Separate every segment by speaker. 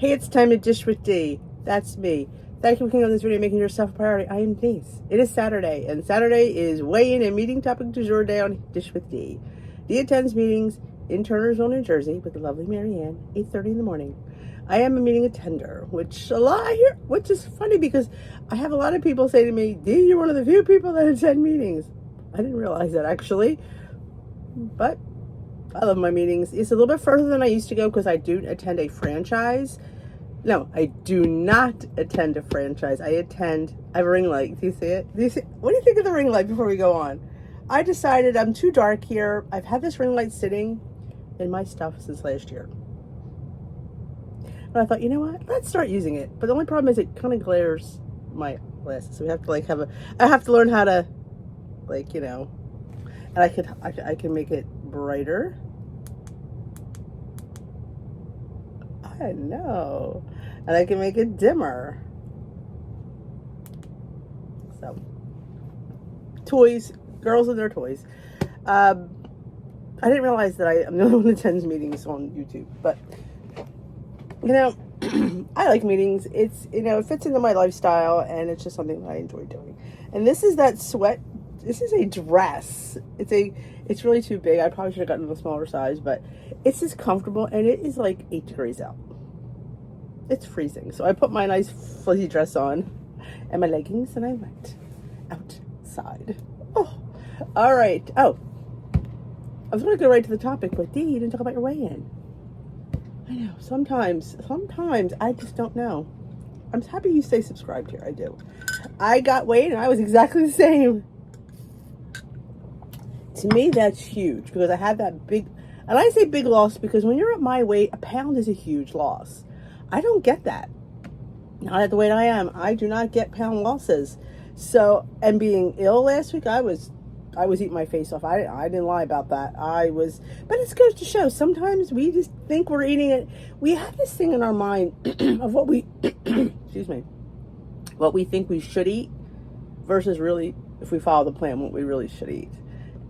Speaker 1: Hey, it's time to dish with D. That's me. Thank you for clicking on this video, making yourself a priority. I am Denise. It is Saturday, and Saturday is weigh-in and meeting topic du jour day on Dish with D. D attends meetings in Turnersville, New Jersey, with the lovely Marianne, 8:30 in the morning. I am a meeting attender, which is funny because I have a lot of people say to me, D, you're one of the few people that attend meetings. I didn't realize that, actually, but I love my meetings. It's a little bit further than I used to go because I do attend a franchise. No, I do not attend a franchise. I attend a ring light. Do you see it? What do you think of the ring light before we go on? I decided I'm too dark here. I've had this ring light sitting in my stuff since last year. And I thought, you know what? Let's start using it. But the only problem is it kind of glares my glasses. So we have to I have to learn how to and I can make it brighter. I know. And I can make it dimmer. So, toys, girls and their toys. I didn't realize that I'm the only one that attends meetings on YouTube, but I like meetings. It's it fits into my lifestyle, and it's just something that I enjoy doing. And this is that sweat. This is a dress. It's really too big. I probably should have gotten a smaller size, but it's just comfortable, and it is like 8 degrees out. It's freezing. So I put my nice fuzzy dress on and my leggings, and I went outside. Oh, all right. Oh, I was going to go right to the topic, but Dee, you didn't talk about your weigh-in. I know. Sometimes I just don't know. I'm happy you stay subscribed here. I do. I got weighed, and I was exactly the same. To me, that's huge because I had that big, and I say big loss because when you're at my weight, a pound is a huge loss. I don't get that. Not at the weight I am. I do not get pound losses. So, and being ill last week, I was eating my face off. I didn't lie about that. But it goes to show, sometimes we just think we're eating it. We have this thing in our mind of what we, excuse me, what we think we should eat versus really, if we follow the plan, what we really should eat.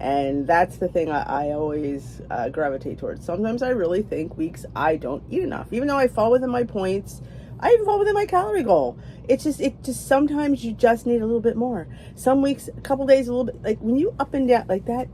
Speaker 1: And that's the thing I always gravitate towards. Sometimes I really think weeks I don't eat enough. Even though I fall within my points, I even fall within my calorie goal. It just sometimes you just need a little bit more. Some weeks, a couple days, a little bit. Like when you up and down like that,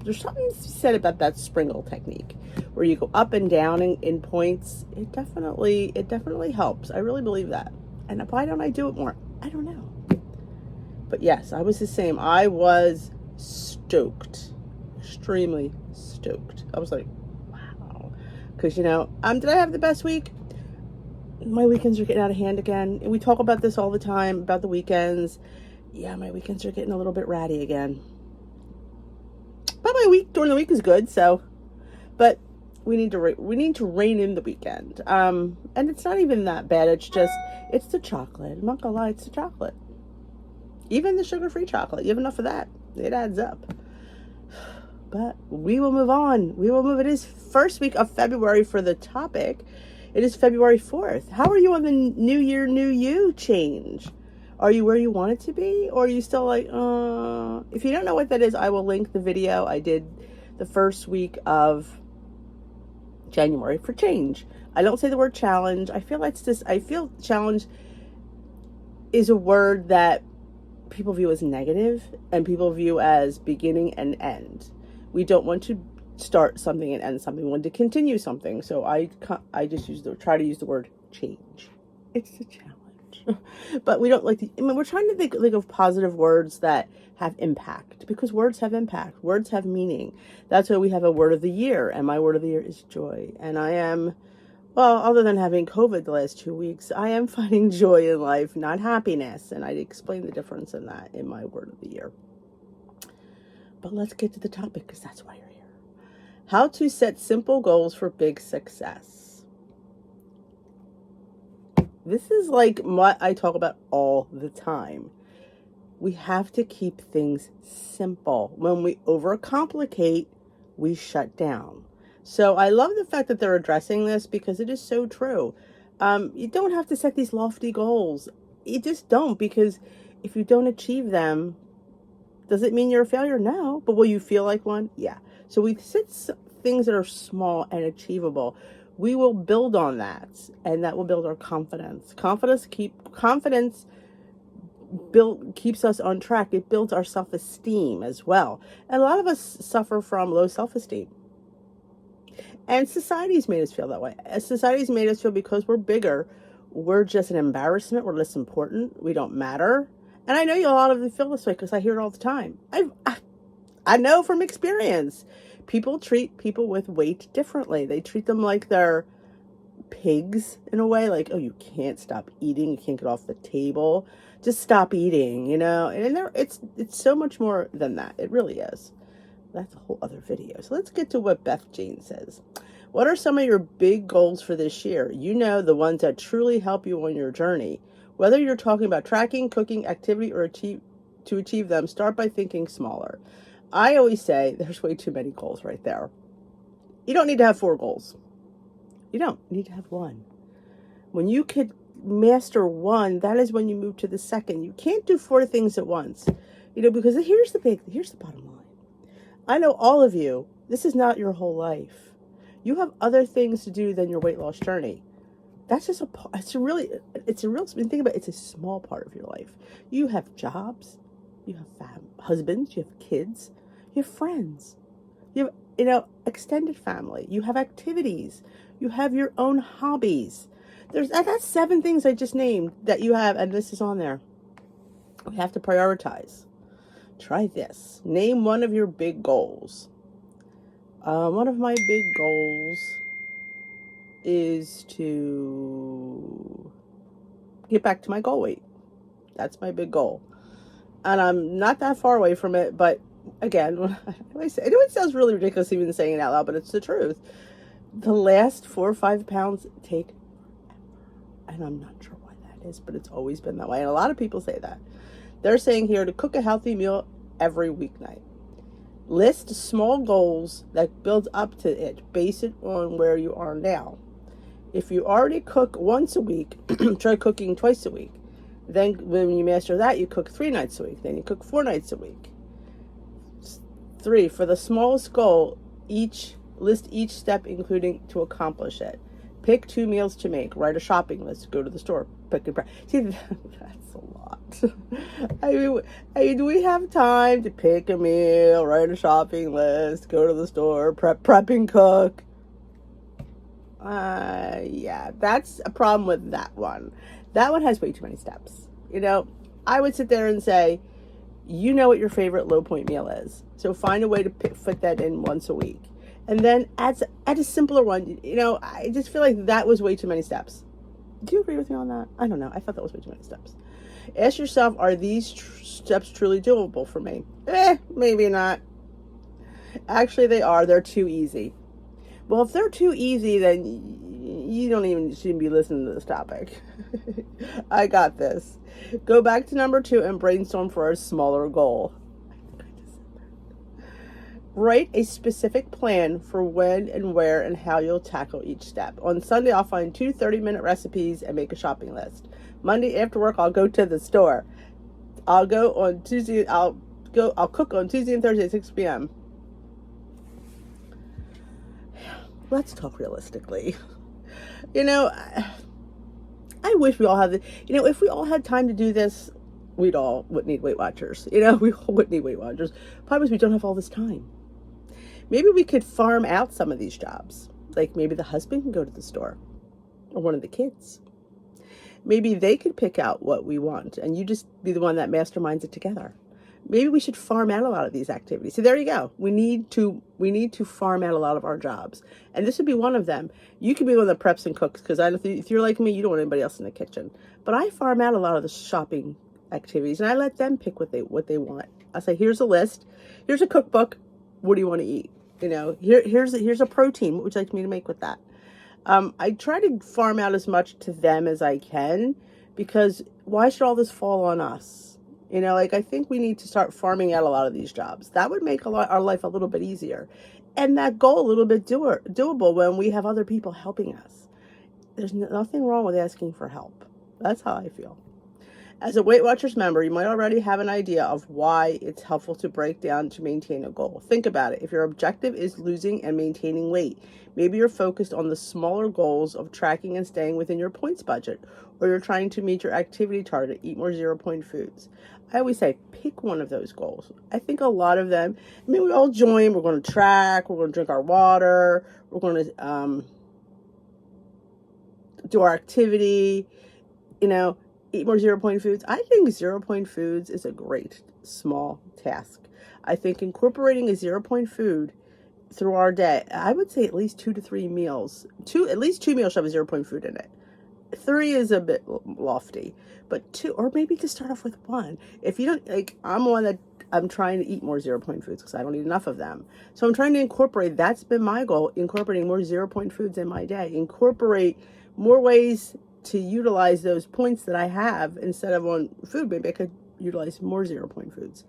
Speaker 1: there's something said about that Springle technique where you go up and down in points. It definitely helps. I really believe that. And why don't I do it more? I don't know. But yes, I was the same. I was stoked, extremely stoked. I was like, wow, because did I have the best week? My weekends are getting out of hand again, and we talk about this all the time about the weekends. Yeah, my weekends are getting a little bit ratty again, but my week during the week is good. So, but we need to rein in the weekend. And it's not even that bad. It's the chocolate. I'm not gonna lie, it's the chocolate. Even the sugar-free chocolate, you have enough of that. It adds up. But we will move on. It is first week of February for the topic. It is February 4th. How are you on the New Year, New You change? Are you where you want it to be? Or are you still like, If you don't know what that is, I will link the video I did the first week of January for change. I don't say the word challenge. I feel challenge is a word that people view as negative and people view as beginning and end. We don't want to start something and end something. We want to continue something. So I just try to use the word change. It's a challenge. But we don't we're trying to think of positive words that have impact, because words have impact. Words have meaning. That's why we have a word of the year, and my word of the year is joy. And I am, well, other than having COVID the last 2 weeks, I am finding joy in life, not happiness. And I explain the difference in that in my word of the year. But let's get to the topic, because that's why you're here. How to set simple goals for big success. This is like what I talk about all the time. We have to keep things simple. When we overcomplicate, we shut down. So I love the fact that they're addressing this, because it is so true. You don't have to set these lofty goals. You just don't, because if you don't achieve them, does it mean you're a failure? No. But will you feel like one? Yeah. So we set things that are small and achievable. we will build on that, and that will build our confidence. Confidence keeps us on track. It builds our self-esteem as well. And a lot of us suffer from low self-esteem. And society's made us feel that way. Society's made us feel because we're bigger, we're just an embarrassment, we're less important, we don't matter. And I know a lot of you feel this way because I hear it all the time. I know from experience. People treat people with weight differently. They treat them like they're pigs in a way, like, oh, you can't stop eating, you can't get off the table, just stop eating, you know. And it's so much more than that. It really is. That's a whole other video. So let's get to what Beth Jane says. What are some of your big goals for this year? You know, the ones that truly help you on your journey. Whether you're talking about tracking, cooking, activity, or to achieve them, start by thinking smaller. I always say there's way too many goals right there. You don't need to have 4 goals. You don't. You need to have 1. When you could master 1, that is when you move to the second. You can't do 4 things at once. You know, because here's the bottom line. I know all of you, this is not your whole life. You have other things to do than your weight loss journey. That's just when you think about it, it's a small part of your life. You have jobs, you have husbands, you have kids, you have friends, you have, extended family, you have activities, you have your own hobbies. That's 7 things I just named that you have, and this is on there. We have to prioritize. Try this. Name one of your big goals. One of my big goals is to get back to my goal weight. That's my big goal. And I'm not that far away from it, but again, it sounds really ridiculous even saying it out loud, but it's the truth. The last 4 or 5 pounds take forever. And I'm not sure why that is, but it's always been that way. And a lot of people say that. They're saying here to cook a healthy meal every weeknight. List small goals that build up to it. Base it on where you are now. If you already cook once a week, try cooking twice a week. Then when you master that, you cook 3 nights a week. Then you cook 4 nights a week. 3, for the smallest goal, list each step including to accomplish it. Pick 2 meals to make. Write a shopping list. Go to the store. Pick and prep. See, that's a lot. I mean, do we have time to pick a meal, write a shopping list, go to the store, prep and cook? Yeah, that's a problem with that one. That one has way too many steps. I would sit there and say, you know what your favorite low point meal is. So find a way to fit that in once a week. And then add a simpler one. I just feel like that was way too many steps. Do you agree with me on that? I don't know. I thought that was way too many steps. Ask yourself, are these steps truly doable for me? Maybe not. Actually, they are. They're too easy. Well, if they're too easy, then you don't even shouldn't be listening to this topic. I got this. Go back to number 2 and brainstorm for a smaller goal. Write a specific plan for when and where and how you'll tackle each step. On Sunday, I'll find 2 30-minute recipes and make a shopping list. Monday after work, I'll go to the store. I'll cook on Tuesday and Thursday at 6 p.m. Let's talk realistically. I wish we all had if we all had time to do this, we wouldn't need Weight Watchers. We all wouldn't need Weight Watchers. Problem is we don't have all this time. Maybe we could farm out some of these jobs. Like maybe the husband can go to the store or one of the kids. Maybe they could pick out what we want and you just be the one that masterminds it together. Maybe we should farm out a lot of these activities. So there you go. We need to farm out a lot of our jobs. And this would be one of them. You could be one that preps and cooks because if you're like me, you don't want anybody else in the kitchen. But I farm out a lot of the shopping activities and I let them pick what they want. I say, here's a list. Here's a cookbook. What do you want to eat? Here's a protein. What would you like me to make with that? I try to farm out as much to them as I can because why should all this fall on us? I think we need to start farming out a lot of these jobs. That would make our life a little bit easier. And that goal a little bit doable when we have other people helping us. There's nothing wrong with asking for help. That's how I feel. As a Weight Watchers member, you might already have an idea of why it's helpful to break down to maintain a goal. Think about it. If your objective is losing and maintaining weight, maybe you're focused on the smaller goals of tracking and staying within your points budget, or you're trying to meet your activity target, eat more 0-point foods. I always say, pick one of those goals. I think a lot of them, we all join, we're going to track, we're going to drink our water, we're going to do our activity, eat more 0-point foods. I think 0-point foods is a great small task. I think incorporating a 0-point food through our day, I would say at least 2 to 3 meals. At least 2 meals should have a 0-point food in it. 3 is a bit lofty, but 2, or maybe to start off with 1. If you don't, I'm one that I'm trying to eat more 0-point foods because I don't eat enough of them. So I'm trying to incorporate, that's been my goal, incorporating more 0-point foods in my day. Incorporate more ways to utilize those points that I have instead of on food. Maybe I could utilize more 0-point foods.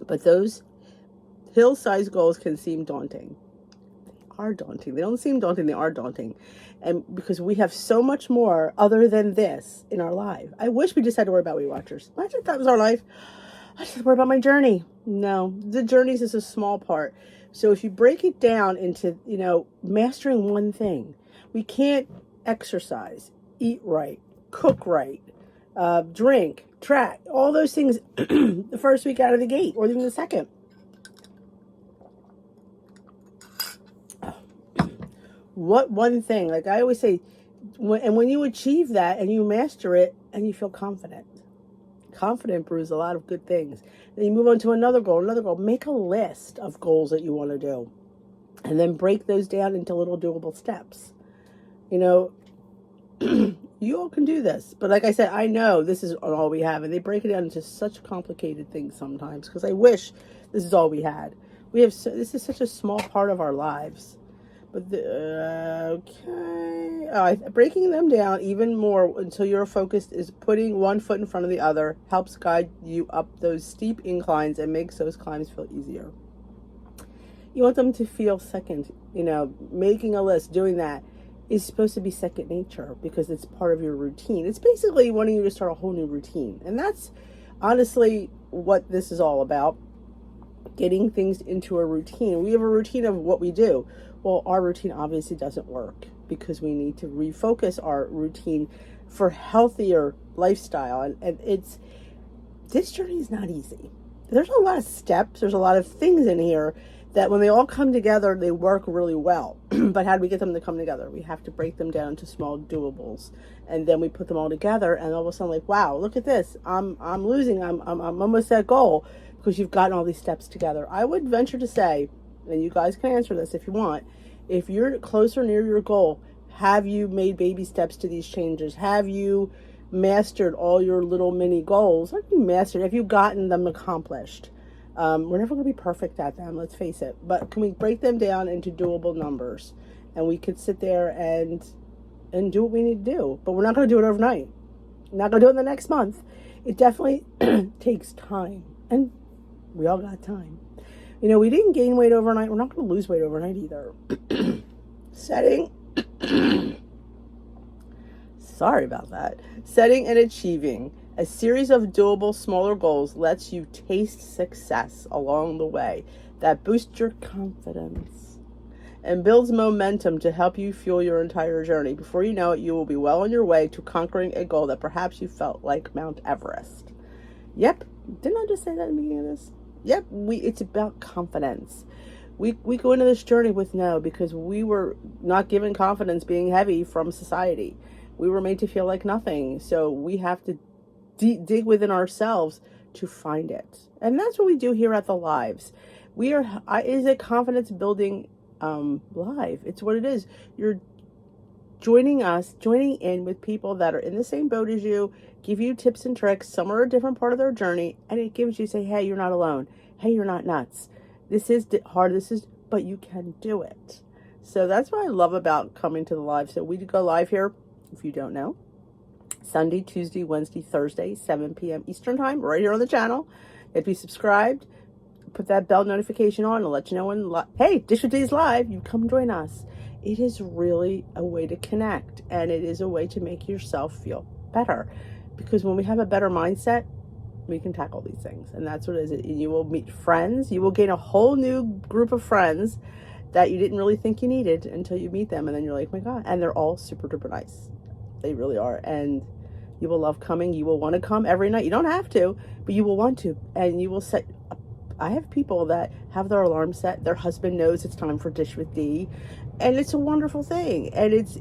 Speaker 1: But those hill-sized goals can seem daunting. They are daunting. They don't seem daunting. They are daunting. And because we have so much more other than this in our life. I wish we just had to worry about Weight Watchers. Imagine if that was our life. I just had to worry about my journey. No, the journey is just a small part. So if you break it down into, mastering one thing, we can't exercise, eat right, cook right, drink, track, all those things the first week out of the gate, or even the second. What one thing? Like I always say, when you achieve that and you master it and you feel confident. Confident brews a lot of good things. Then you move on to another goal. Make a list of goals that you want to do. And then break those down into little doable steps. You all can do this. But like I said, I know this is all we have. And they break it down into such complicated things sometimes. Because I wish this is all we had. This is such a small part of our lives. But breaking them down even more until your focus is putting one foot in front of the other helps guide you up those steep inclines and makes those climbs feel easier. You want them to feel second, making a list, doing that is supposed to be second nature because it's part of your routine. It's basically wanting you to start a whole new routine. And that's honestly what this is all about. Getting things into a routine. We have a routine of what we do. Well, our routine obviously doesn't work because we need to refocus our routine for healthier lifestyle. And this journey is not easy. There's a lot of steps. There's a lot of things in here that when they all come together, they work really well. But how do we get them to come together? We have to break them down into small doables. And then we put them all together and all of a sudden like, wow, look at this. I'm losing. I'm almost at goal because you've gotten all these steps together. I would venture to say, and you guys can answer this if you want, if you're closer near your goal, have you made baby steps to these changes? Have you mastered all your little mini goals? Have you mastered? Have you gotten them accomplished? We're never going to be perfect at them, let's face it. But can we break them down into doable numbers? And we could sit there and do what we need to do. But we're not going to do it overnight. We're not going to do it in the next month. It definitely takes time. And we all got time. We didn't gain weight overnight. We're not going to lose weight overnight either. Setting and achieving a series of doable smaller goals lets you taste success along the way that boosts your confidence and builds momentum to help you fuel your entire journey. Before you know it, you will be well on your way to conquering a goal that perhaps you felt like Mount Everest. Yep. Didn't I just say that in the beginning of this? Yep. It's about confidence. We go into this journey with no, because we were not given confidence being heavy from society. We were made to feel like nothing. So we have to dig within ourselves to find it. And that's what we do here at The Lives. It is a confidence building live. It's what it is. You're joining in with people that are in the same boat as you, give you tips and tricks. Some are a different part of their journey, and it gives you, say, hey, you're not alone. Hey, you're not nuts. This is hard. But you can do it. So that's what I love about coming to The Live. So we go live here, if you don't know, Sunday, Tuesday, Wednesday, Thursday, 7 p.m. Eastern Time, right here on the channel. If you subscribed, put that bell notification on to let you know when, hey, Dish with D's live, you come join us. It is really a way to connect, and it is a way to make yourself feel better. Because when we have a better mindset, we can tackle these things. And that's what it is. You will meet friends. You will gain a whole new group of friends that you didn't really think you needed until you meet them. And then you're like, my God. And they're all super duper nice. They really are. And you will love coming. You will want to come every night. You don't have to, but you will want to. And you will set up. I have people that have their alarm set. Their husband knows it's time for Dish with D. And it's a wonderful thing. And it's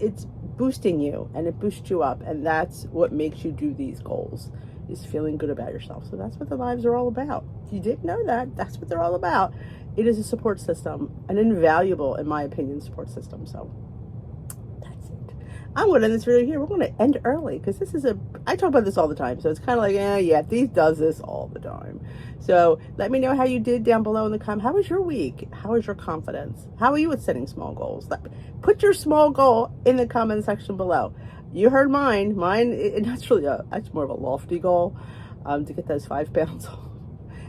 Speaker 1: boosting you. And it boosts you up. And that's what makes you do these goals, is feeling good about yourself. So that's what the lives are all about. If you didn't know that, that's what they're all about. It is a support system, an invaluable, in my opinion, support system. So that's it. I'm going to end this video here. We're going to end early because this is I talk about this all the time. So it's kind of like, yeah, Dee does this all the time. So let me know how you did down below in the comments. How was your week? How was your confidence? How are you with setting small goals? Put your small goal in the comment section below. You heard mine. That's really that's more of a lofty goal, to get those 5 pounds off.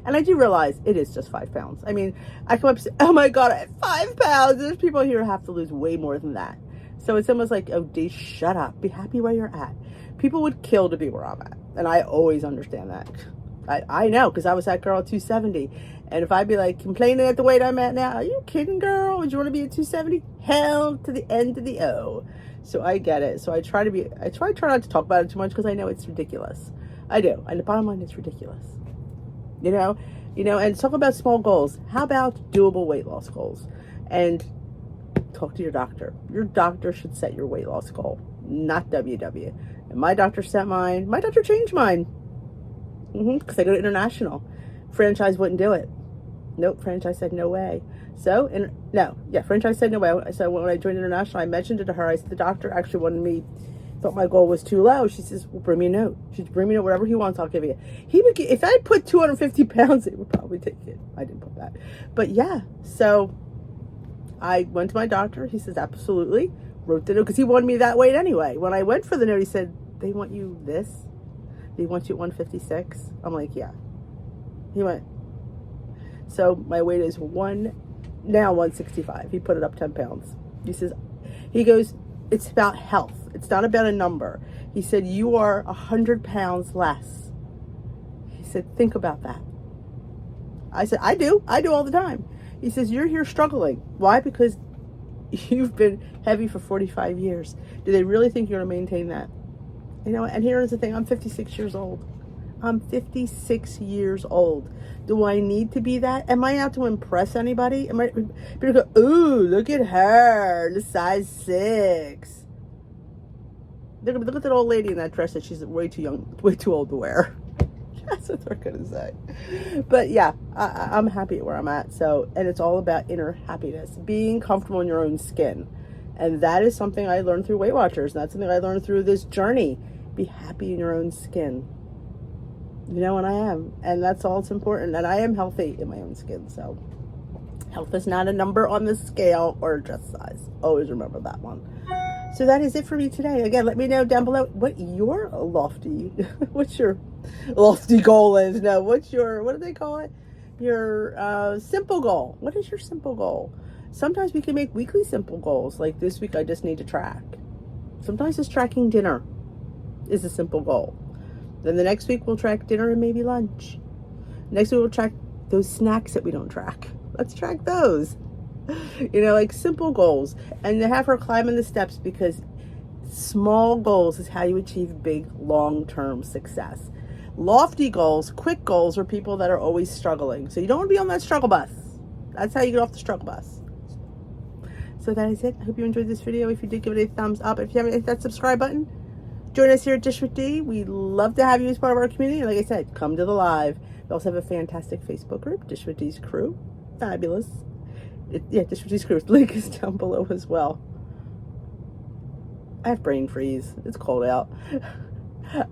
Speaker 1: And I do realize it is just 5 pounds. I mean, I come up and say, oh my God, I have 5 pounds. There's people here who have to lose way more than that. So it's almost like, oh, Dee, shut up. Be happy where you're at. People would kill to be where I'm at. And I always understand that. I know, because I was that girl at 270. And if I'd be like complaining at the weight I'm at now, are you kidding, girl? Would you want to be at 270? Hell to the end of the O. So I get it. So I try not to talk about it too much because I know it's ridiculous. I do. And the bottom line is ridiculous. You know, and talk about small goals. How about doable weight loss goals? And talk to your doctor. Your doctor should set your weight loss goal, not WW. And my doctor set mine. My doctor changed mine. Because I go to international. Franchise wouldn't do it. Nope, franchise said no way. So, franchise said no way. So when I joined international, I mentioned it to her. I said, the doctor actually thought my goal was too low. She says, well, bring me a note. She'd bring me a note, whatever he wants, I'll give you. If I put 250 pounds, it would probably take it. I didn't put that. But yeah, so I went to my doctor. He says, absolutely. Wrote the note, because he wanted me that weight anyway. When I went for the note, he said, they want you this? They want you at 156? I'm like, yeah. He went, so my weight is now 165. He put it up 10 pounds. He goes, it's about health. It's not about a number. He said, you are 100 pounds less. He said, think about that. I said, I do all the time. He says, you're here struggling. Why? Because you've been heavy for 45 years. Do they really think you're going to maintain that? And here's the thing. I'm 56 years old. I'm 56 years old. Do I need to be that? Am I out to impress anybody? Am I people go, ooh, look at her, the size 6. They're gonna look at that old lady in that dress that she's way too young, way too old to wear. That's what they're gonna say. But yeah, I'm happy at where I'm at. So, and it's all about inner happiness, being comfortable in your own skin. And that is something I learned through Weight Watchers. And that's something I learned through this journey. Be happy in your own skin. And I am. And that's all that's important. And I am healthy in my own skin. So health is not a number on the scale or dress size. Always remember that one. So that is it for me today. Again, let me know down below what your what's your lofty goal is. No, what do they call it? Your simple goal. What is your simple goal? Sometimes we can make weekly simple goals. Like this week, I just need to track. Sometimes it's tracking dinner is a simple goal. Then the next week we'll track dinner and maybe lunch. Next week we'll track those snacks that we don't track. Let's track those. Like simple goals. And to have her climbing the steps, because small goals is how you achieve big long-term success. Lofty goals, quick goals are people that are always struggling. So you don't want to be on that struggle bus. That's how you get off the struggle bus. So that is it. I hope you enjoyed this video. If you did, give it a thumbs up. If you haven't hit that subscribe button, join us here at Dish with D. We'd love to have you as part of our community. Like I said, come to the live. We also have a fantastic Facebook group, Dish with D's Crew. Fabulous. Dish with D's Crew. Link is down below as well. I have brain freeze. It's cold out.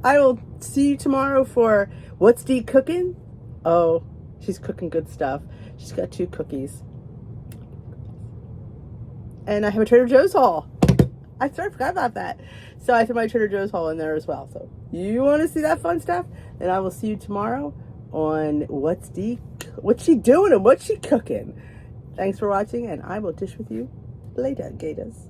Speaker 1: I will see you tomorrow for What's Dee Cooking? Oh, she's cooking good stuff. She's got 2 cookies. And I have a Trader Joe's haul. I forgot about that. So I threw my Trader Joe's haul in there as well. So you want to see that fun stuff? Then I will see you tomorrow on what's she doing and what's she cooking. Thanks for watching, and I will dish with you later, Gators.